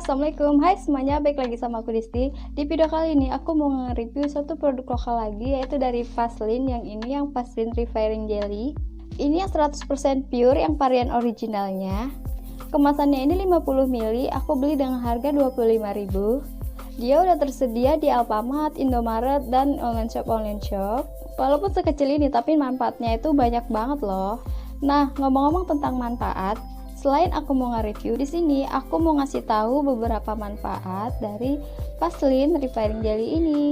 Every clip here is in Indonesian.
Assalamualaikum, hai semuanya, balik lagi sama aku Disti. Di video kali ini aku mau nge-review satu produk lokal lagi, yaitu dari Vaseline. Yang ini yang Vaseline Reviving Jelly. Ini yang 100% pure, yang varian originalnya. Kemasannya ini 50 ml, aku beli dengan harga 25.000. Dia udah tersedia di Alfamart, Indomaret, dan online shop. Walaupun sekecil ini, tapi manfaatnya itu banyak banget loh. Nah, ngomong-ngomong tentang manfaat, selain aku mau nge-review di sini, aku mau ngasih tahu beberapa manfaat dari Vaseline Reviving Jelly ini.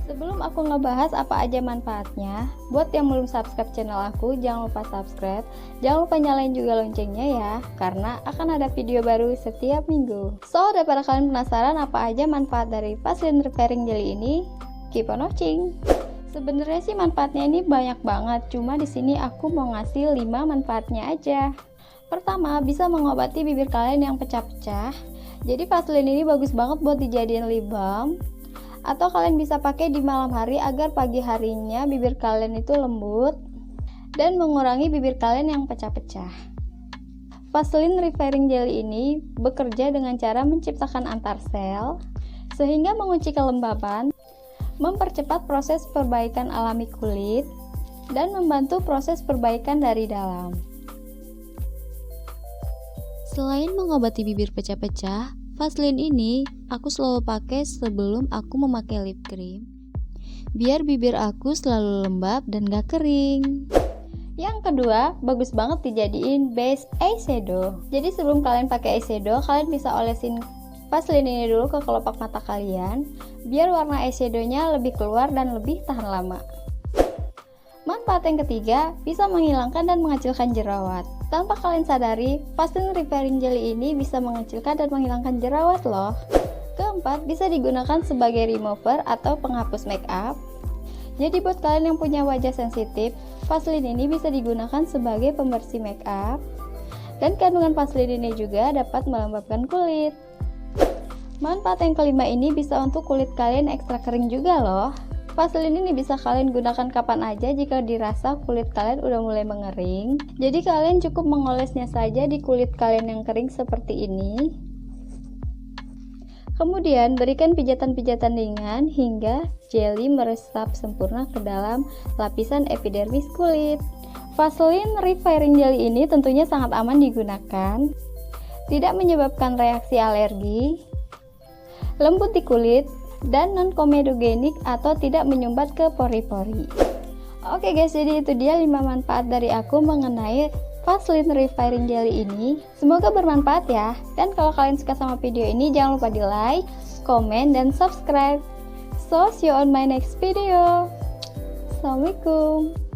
Sebelum aku ngebahas apa aja manfaatnya, buat yang belum subscribe channel aku, jangan lupa subscribe. Jangan lupa nyalain juga loncengnya ya, karena akan ada video baru setiap minggu. So, daripada kalian penasaran apa aja manfaat dari Vaseline Reviving Jelly ini, keep on watching. Sebenarnya sih manfaatnya ini banyak banget, cuma di sini aku mau ngasih 5 manfaatnya aja. Pertama, bisa mengobati bibir kalian yang pecah-pecah. Jadi Vaseline ini bagus banget buat dijadiin lip balm, atau kalian bisa pakai di malam hari agar pagi harinya bibir kalian itu lembut dan mengurangi bibir kalian yang pecah-pecah. Vaseline Reviving Jelly ini bekerja dengan cara menciptakan antar sel sehingga mengunci kelembaban, mempercepat proses perbaikan alami kulit, dan membantu proses perbaikan dari dalam. Selain mengobati bibir pecah-pecah, Vaseline ini aku selalu pakai sebelum aku memakai lip cream, biar bibir aku selalu lembab dan gak kering. Yang kedua, bagus banget dijadiin base eyeshadow. Jadi sebelum kalian pakai eyeshadow, kalian bisa olesin Vaseline ini dulu ke kelopak mata kalian, biar warna eyeshadownya lebih keluar dan lebih tahan lama. Manfaat yang ketiga, bisa menghilangkan dan mengecilkan jerawat. Tanpa kalian sadari, Vaseline Reviving Jelly ini bisa mengecilkan dan menghilangkan jerawat loh. Keempat, bisa digunakan sebagai remover atau penghapus make up. Jadi buat kalian yang punya wajah sensitif, Vaseline ini bisa digunakan sebagai pembersih make up. Dan kandungan Vaseline ini juga dapat melembabkan kulit. Manfaat yang kelima ini bisa untuk kulit kalian ekstra kering juga loh. Vaseline ini bisa kalian gunakan kapan aja jika dirasa kulit kalian udah mulai mengering. Jadi kalian cukup mengolesnya saja di kulit kalian yang kering seperti ini. Kemudian berikan pijatan-pijatan ringan hingga jelly meresap sempurna ke dalam lapisan epidermis kulit. Vaseline Reviving Jelly ini tentunya sangat aman digunakan, tidak menyebabkan reaksi alergi, lembut di kulit, dan non-komedogenik atau tidak menyumbat ke pori-pori. Oke guys, jadi itu dia 5 manfaat dari aku mengenai Vaseline Reviving Jelly ini. Semoga bermanfaat ya. Dan kalau kalian suka sama video ini, jangan lupa di like, komen, dan subscribe. So, see you on my next video. Assalamualaikum.